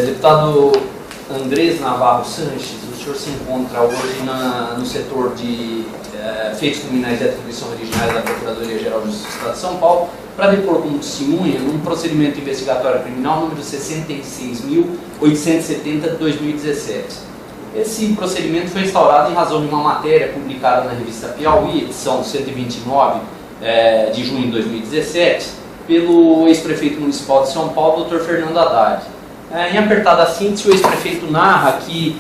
Deputado Andrés Navarro Sanches, o senhor se encontra hoje no setor de feitos criminais de atribuição originária da Procuradoria-Geral de Justiça do Estado de São Paulo para depor como testemunha num procedimento investigatório criminal número 66.870 de 2017. Esse procedimento foi instaurado em razão de uma matéria publicada na revista Piauí, edição 129 de junho de 2017, pelo ex-prefeito municipal de São Paulo, Dr. Fernando Haddad. Em apertada síntese, o ex-prefeito narra que,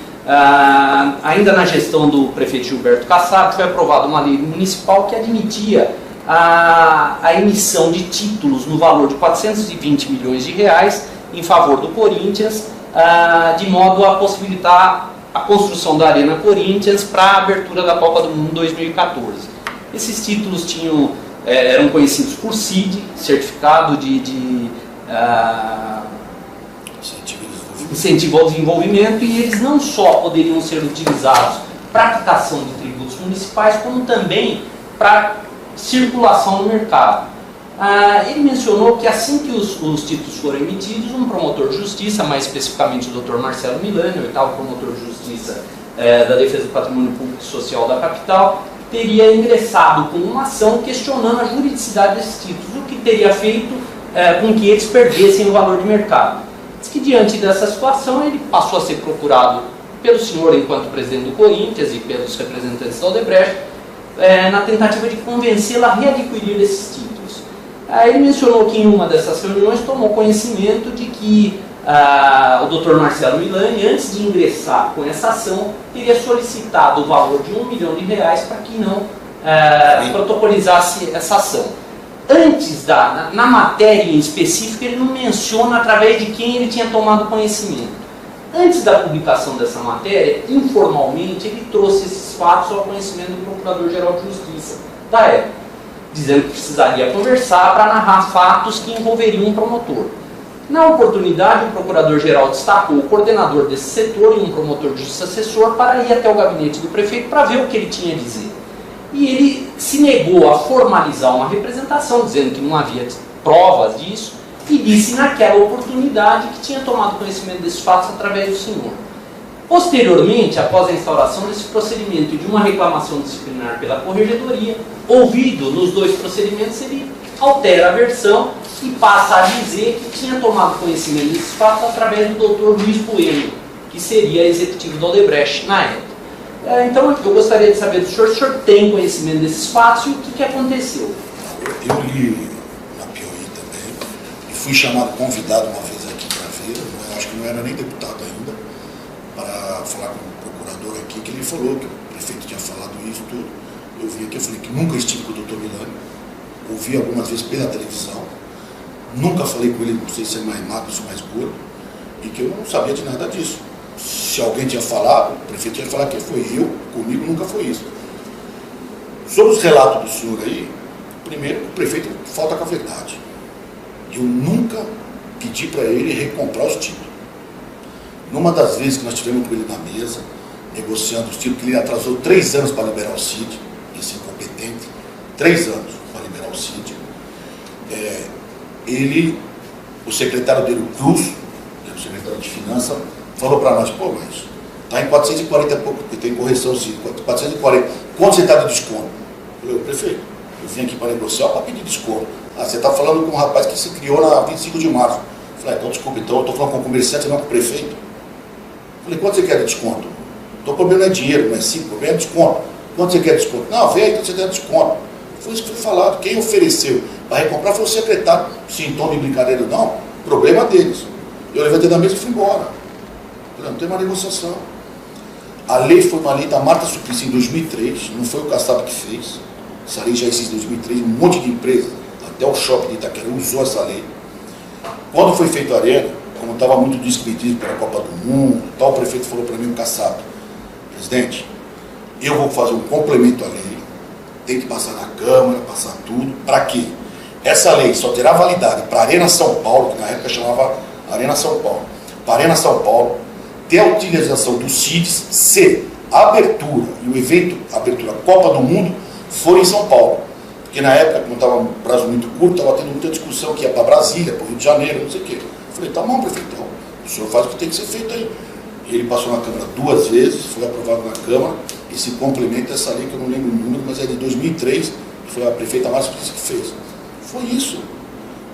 ainda na gestão do prefeito Gilberto Kassab, foi aprovada uma lei municipal que admitia a emissão de títulos no valor de 420 milhões de reais em favor do Corinthians, de modo a possibilitar a construção da Arena Corinthians para a abertura da Copa do Mundo 2014. Esses títulos eram conhecidos por CID, Certificado de Incentivo ao Desenvolvimento, e eles não só poderiam ser utilizados para quitação de tributos municipais, como também para circulação no mercado. Ele mencionou que assim que os títulos foram emitidos, um promotor de justiça, mais especificamente o Dr. Marcelo Milani, o oitavo promotor de justiça da Defesa do Patrimônio Público e Social da capital, teria ingressado com uma ação questionando a juridicidade desses títulos, o que teria feito com que eles perdessem o valor de mercado. Diz que diante dessa situação ele passou a ser procurado pelo senhor enquanto presidente do Corinthians e pelos representantes da Odebrecht, na tentativa de convencê-lo a readquirir esses títulos. Ele mencionou que em uma dessas reuniões tomou conhecimento de que o Dr. Marcelo Milani, antes de ingressar com essa ação, teria solicitado o valor de R$1 milhão para que não protocolizasse essa ação. Antes, na matéria em específico, ele não menciona através de quem ele tinha tomado conhecimento. Antes da publicação dessa matéria, informalmente, ele trouxe esses fatos ao conhecimento do Procurador-Geral de Justiça da época, dizendo que precisaria conversar para narrar fatos que envolveriam um promotor. Na oportunidade, o Procurador-Geral destacou o coordenador desse setor e um promotor de justiça assessor para ir até o gabinete do prefeito para ver o que ele tinha a dizer. E ele se negou a formalizar uma representação, dizendo que não havia provas disso, e disse naquela oportunidade que tinha tomado conhecimento desses fatos através do senhor. Posteriormente, após a instauração desse procedimento e de uma reclamação disciplinar pela Corregedoria, ouvido nos dois procedimentos, ele altera a versão e passa a dizer que tinha tomado conhecimento desses fatos através do Dr. Luiz Bueno, que seria executivo da Odebrecht na época. Então, eu gostaria de saber do senhor se o senhor tem conhecimento desses fatos e o que aconteceu. Eu li na Piauí também, e fui convidado uma vez aqui para ver, eu acho que não era nem deputado ainda, para falar com o procurador aqui, que ele falou que o prefeito tinha falado isso tudo. Eu vi aqui, eu falei que nunca estive com o Dr. Milani, ouvi algumas vezes pela televisão, nunca falei com ele, não sei se é mais magro, se é mais gordo, e que eu não sabia de nada disso. Se alguém tinha falado, o prefeito tinha falado que foi eu, comigo nunca foi isso. Sobre os relatos do senhor aí, primeiro, o prefeito falta com a verdade. Eu nunca pedi para ele recomprar os títulos. Numa das vezes que nós tivemos com ele na mesa, negociando os títulos, que ele atrasou 3 anos para liberar o CID, esse incompetente, 3 anos para liberar o CID, o secretário dele, o Cruz, o secretário de Finanças, falou para nós, pô, mas está em 440 e pouco, porque tem correção CID, 440, quanto você está de desconto? Eu falei, prefeito, eu vim aqui para negociar para pedir desconto. Você está falando com um rapaz que se criou na 25 de março. Eu falei, então desculpa, então eu estou falando com o comerciante, não com o prefeito. Eu falei, quanto você quer de desconto? Então o problema não é dinheiro, não é simples, o problema é desconto. Quanto você quer de desconto? Não, vem, então você tem desconto. Foi isso que foi falado. Quem ofereceu para recomprar foi o secretário. Se em tom de brincadeira ou não, problema deles. Eu levantei da mesa e fui embora. Não tem uma negociação. A lei foi uma lei da Marta Suplicy em 2003, não foi o Kassab que fez. Essa lei já existe em 2003, um monte de empresas, até o shopping de Itaquera usou essa lei. Quando foi feita a arena, como estava muito descredido pela Copa do Mundo, tal, o prefeito falou para mim, o Kassab, presidente, eu vou fazer um complemento à lei, tem que passar na Câmara, passar tudo, para quê? Essa lei só terá validade para a Arena São Paulo, que na época chamava Arena São Paulo, para a Arena São Paulo, ter a utilização dos CIDs se a abertura e o evento, a abertura Copa do Mundo, for em São Paulo. Porque na época, como estava um prazo muito curto, estava tendo muita discussão que ia para Brasília, para o Rio de Janeiro, não sei o quê. Eu falei, tá bom, prefeito, então, o senhor faz o que tem que ser feito aí. E ele passou na Câmara 2 vezes, foi aprovado na Câmara, e se complementa essa lei, que eu não lembro o número, mas é de 2003, que foi a prefeita Márcia que fez. Foi isso.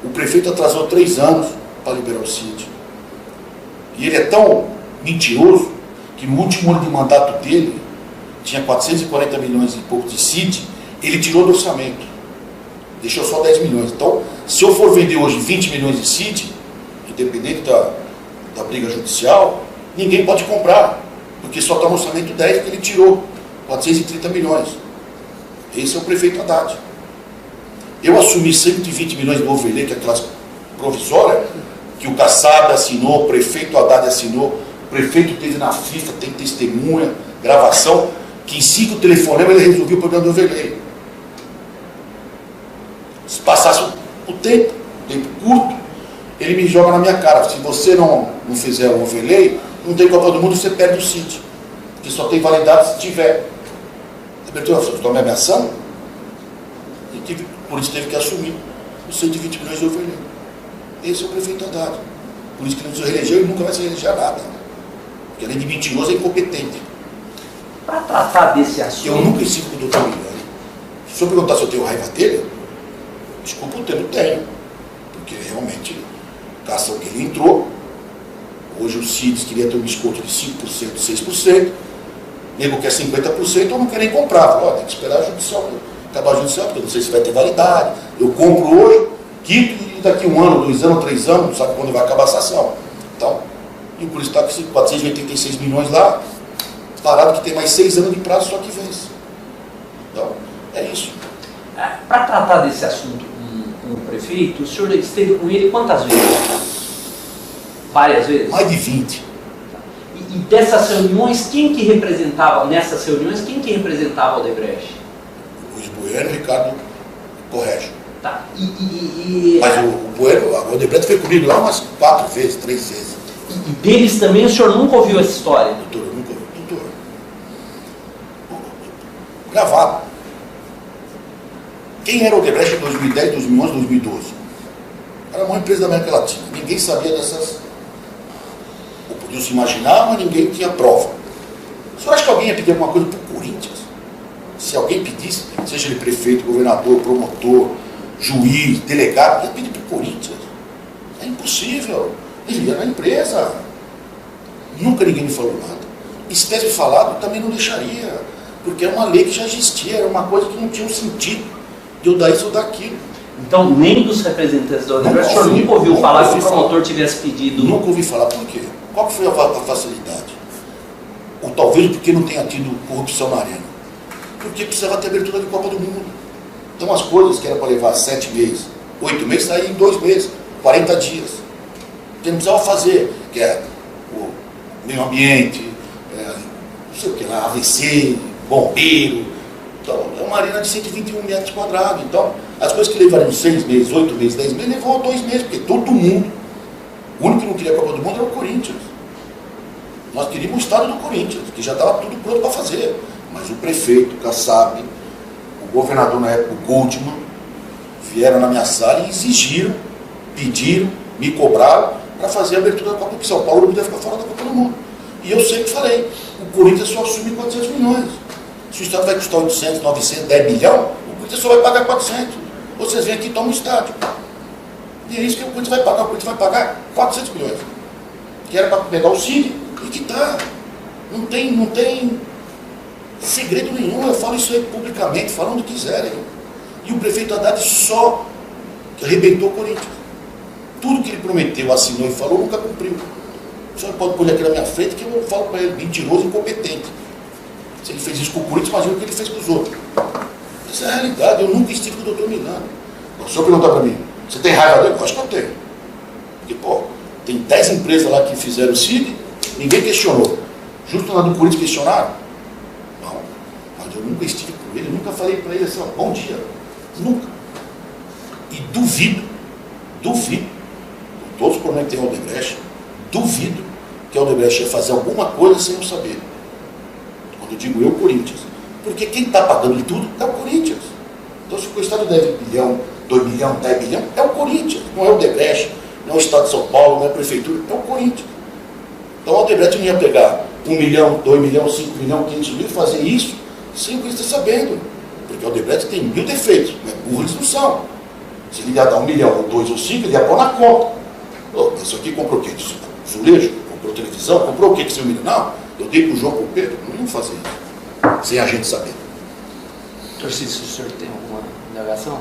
O prefeito atrasou 3 anos para liberar o CID. E ele é tão mentiroso que no último ano de mandato dele, tinha 440 milhões e pouco de CID, ele tirou do orçamento. Deixou só 10 milhões. Então, se eu for vender hoje 20 milhões de CID, independente da briga judicial, ninguém pode comprar, porque só está no orçamento 10 que ele tirou 430 milhões. Esse é o prefeito Haddad. Eu assumi 120 milhões do overlay, que é aquela provisória, que o Kassab assinou, o prefeito Haddad assinou, o prefeito teve na FIFA, tem testemunha, gravação, que em 5 telefonemas ele resolveu o problema do overlay. Se passasse o tempo curto, ele me joga na minha cara. Se você não fizer o overlay, não tem Copa do Mundo, você perde o CID. Que só tem validade se tiver. Estou me ameaçando? Por isso teve que assumir os 120 milhões de overlay. Esse é o prefeito Haddad. Por isso que ele não se reelegeu e nunca vai se reeleger nada. Porque além de mentiroso, é incompetente. Para tratar desse assunto... Eu nunca estive com o doutor Milani. Se o senhor perguntar se eu tenho raiva dele, desculpa, eu tenho. Porque realmente, a ação que ele entrou, hoje o CIDS queria ter um desconto de 5%, 6%, nego quer 50%, eu não quero nem comprar. Falei, tem que esperar a judicial, acabar a judicial, porque eu não sei se vai ter validade. Eu compro hoje, quito, e daqui 1 ano, 2 anos, 3 anos, não sabe quando vai acabar essa ação. Então, e por isso está com esses 486 milhões lá, parado, que tem mais 6 anos de prazo, só que vence. Então, é isso. Para tratar desse assunto com o prefeito, o senhor esteve com ele quantas vezes? Várias vezes? Mais de 20. E dessas reuniões, quem que representava a Odebrecht? Luiz Bueno e Ricardo Corrégio. Tá. Mas o Bueno, a Odebrecht foi comigo lá umas 4 vezes, 3 vezes. E deles também o senhor nunca ouviu essa história? Doutor, eu nunca ouvi. Doutor. Gravado. Quem era o Odebrecht em 2010, 2011, 2012? Era uma empresa da América Latina. Ninguém sabia dessas... Ou podia se imaginar, mas ninguém tinha prova. O senhor acha que alguém ia pedir alguma coisa para o Corinthians? Se alguém pedisse, seja ele prefeito, governador, promotor, juiz, delegado, ia pedir para o Corinthians. É impossível. Ele ia na empresa. Nunca ninguém me falou nada. E se tivesse falado, também não deixaria. Porque é uma lei que já existia, era uma coisa que não tinha um sentido de eu dar isso ou daquilo. Então, nem dos representantes da Odebrecht, o senhor nunca ouviu falar que o promotor tivesse pedido... Nunca ouvi falar. Por quê? Qual que foi a facilidade? Ou talvez porque não tenha tido corrupção na arena. Porque precisava ter abertura de Copa do Mundo. Então as coisas que era para levar 7 meses, 8 meses, saíram em 2 meses, 40 dias. Então precisava fazer, que é o meio ambiente, não sei o que lá, AVC, bombeiro. Então é uma arena de 121 metros quadrados. Então as coisas que levariam 6 meses, 8 meses, 10 meses, levou 2 meses, porque todo mundo, o único que não queria a Copa do Mundo era o Corinthians. Nós queríamos o estado do Corinthians, que já estava tudo pronto para fazer. Mas o prefeito, o Kassab, o governador na época, o Goldman, vieram na minha sala e exigiram, pediram, me cobraram para fazer a abertura da Copa, porque São Paulo não deve ficar fora da Copa do Mundo. E eu sempre falei, o Corinthians só assume 400 milhões. Se o estado vai custar 800, 900, 10 milhões, o Corinthians só vai pagar 400. Vocês vêm aqui e tomam o estádio. E é isso que o Corinthians vai pagar. O Corinthians vai pagar 400 milhões. Que era para pegar o CID e quitar. Não tem segredo nenhum. Eu falo isso aí publicamente, falam onde quiserem. E o prefeito Haddad só arrebentou o Corinthians. Tudo que ele prometeu, assinou e falou, nunca cumpriu. O senhor pode pôr aqui na minha frente que eu falo para ele, mentiroso e incompetente. Se ele fez isso com o Corinthians, imagina o que ele fez com os outros. Essa é a realidade. Eu nunca estive com o doutor Milani. O senhor perguntar para mim, você tem raiva dele? Eu acho que eu tenho. Porque, pô, tem 10 empresas lá que fizeram o CID, ninguém questionou. Justo na do Corinthians questionaram? Não. Mas eu nunca estive com ele, nunca falei para ele assim, ó, bom dia. Nunca. E duvido, com todos os problemas que tem a Odebrecht, duvido que a Odebrecht ia fazer alguma coisa sem eu saber. Quando eu digo eu, Corinthians. Porque quem está pagando tudo é o Corinthians. Então, se o Estado deve 1 bilhão, 2 bilhões, 10 bilhões, é o Corinthians, não é o Odebrecht, não é o Estado de São Paulo, não é a Prefeitura, é o Corinthians. Então, o Odebrecht não ia pegar 1 milhão, 2 milhões, 5 milhões, 500 mil e fazer isso sem o Corinthians estar sabendo. Porque o Odebrecht tem 1000 defeitos, mas burro eles não são. Se ele ia dar 1 milhão, ou 2 ou 5, ele ia pôr na conta. Oh, isso aqui comprou o quê? Zulejo? Comprou televisão? Comprou o quê que 100 milhões? Não, eu dei pro João com o Pedro. Não iam fazer isso, sem a gente saber. Tarcísio, o senhor tem alguma indagação?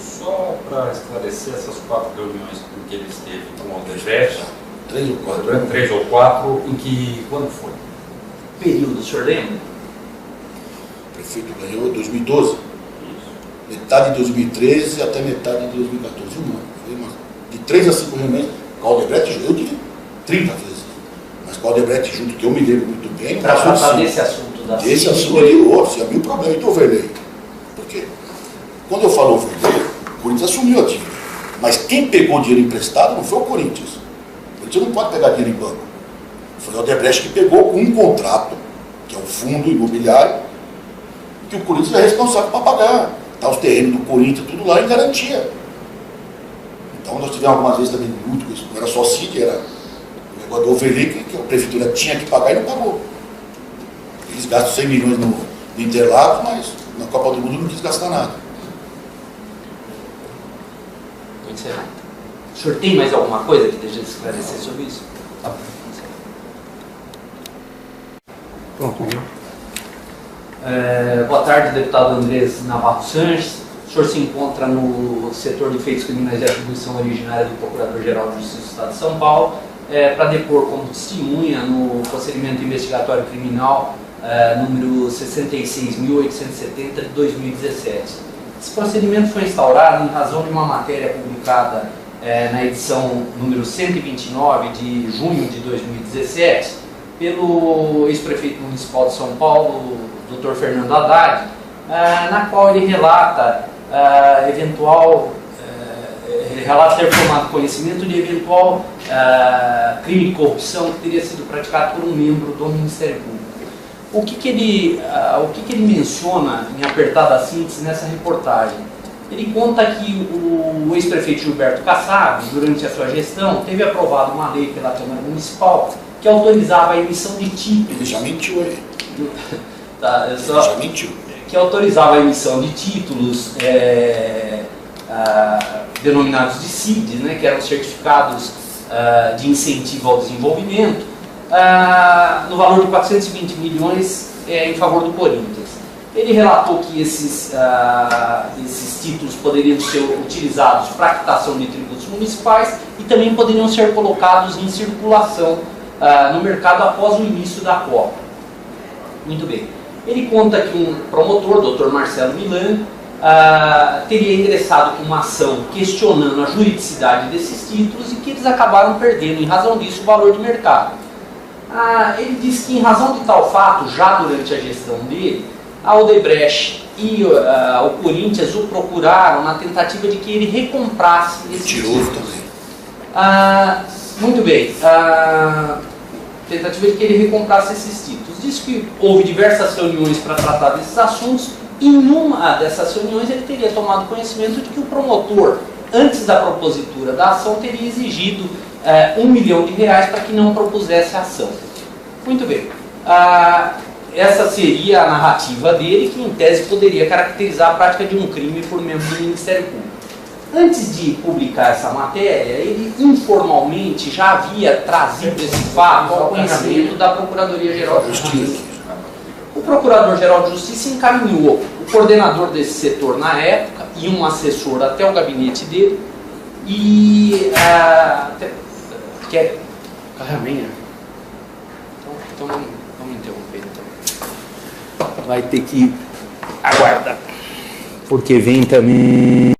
Só para esclarecer essas 4 reuniões em que ele esteve com o Odebrecht, 3 ou 4. 3 ou 4, em que, quando foi? Período, o senhor lembra? O prefeito ganhou em 2012. Metade de 2013 até metade de 2014. Um ano. Foi de 3 a 5 reuniões. Com o Odebrecht, eu tive 30 vezes. Mas com o Odebrecht junto, que eu me lembro muito bem, para tratar desse assunto da esse assunto é de outro, se havia um problema. Então, Verlei. Por quê? Quando eu falo Verlei, o Corinthians assumiu a dívida. Mas quem pegou dinheiro emprestado não foi o Corinthians. O Corinthians não pode pegar dinheiro em banco. Foi o Odebrecht que pegou com um contrato, que é o fundo imobiliário, que o Corinthians é responsável para pagar. Está os terrenos do Corinthians, tudo lá em garantia. Então nós tivemos algumas vezes também muito, não era só CID, era o negócio do Overlake, que a prefeitura tinha que pagar e não pagou. Eles gastam 100 milhões no Interlagos, mas na Copa do Mundo não quis gastar nada. Vou encerrar. O senhor tem mais alguma coisa que deixa de esclarecer sobre isso? Tá. Pronto. Boa tarde, deputado Andrés Navarro Sanches. O senhor se encontra no setor de feitos criminais de atribuição originária do Procurador-Geral de Justiça do Estado de São Paulo, para depor como testemunha no procedimento investigatório criminal número 66.870 de 2017. Esse procedimento foi instaurado em razão de uma matéria publicada na edição número 129 de junho de 2017 pelo ex-prefeito municipal de São Paulo, Dr. Fernando Haddad, na qual ele relata relata ter tomado conhecimento de eventual crime de corrupção que teria sido praticado por um membro do Ministério Público. O que ele menciona em apertada síntese nessa reportagem? Ele conta que o ex-prefeito Gilberto Kassab, durante a sua gestão, teve aprovado uma lei pela Câmara Municipal que autorizava a emissão de títulos. Ele já mentiu aí. Tá, Ele já mentiu. Que autorizava a emissão de títulos denominados de CID, né, que eram certificados de incentivo ao desenvolvimento, no valor de 420 milhões em favor do Corinthians. Ele relatou que esses títulos poderiam ser utilizados para quitação de tributos municipais e também poderiam ser colocados em circulação no mercado após o início da Copa. Muito bem. Ele conta que um promotor, o Dr. Marcelo Milan, teria ingressado com uma ação questionando a juridicidade desses títulos e que eles acabaram perdendo, em razão disso, o valor de mercado. Ele diz que, em razão de tal fato, já durante a gestão dele, a Odebrecht e o Corinthians o procuraram na tentativa de que ele recomprasse esses títulos. Também. Muito bem. Tentativa de que ele recomprasse esses títulos. Diz que houve diversas reuniões para tratar desses assuntos e em uma dessas reuniões ele teria tomado conhecimento de que o promotor, antes da propositura da ação, teria exigido R$1 milhão para que não propusesse a ação. Muito bem. Essa seria a narrativa dele, que em tese poderia caracterizar a prática de um crime por membro do Ministério Público. Antes de publicar essa matéria, ele informalmente já havia trazido esse fato ao conhecimento da Procuradoria-Geral de Justiça. O Procurador-Geral de Justiça encaminhou o coordenador desse setor na época e um assessor até o gabinete dele e... Carraminha. Então vamos interromper. Então. Vai ter que aguardar, porque vem também...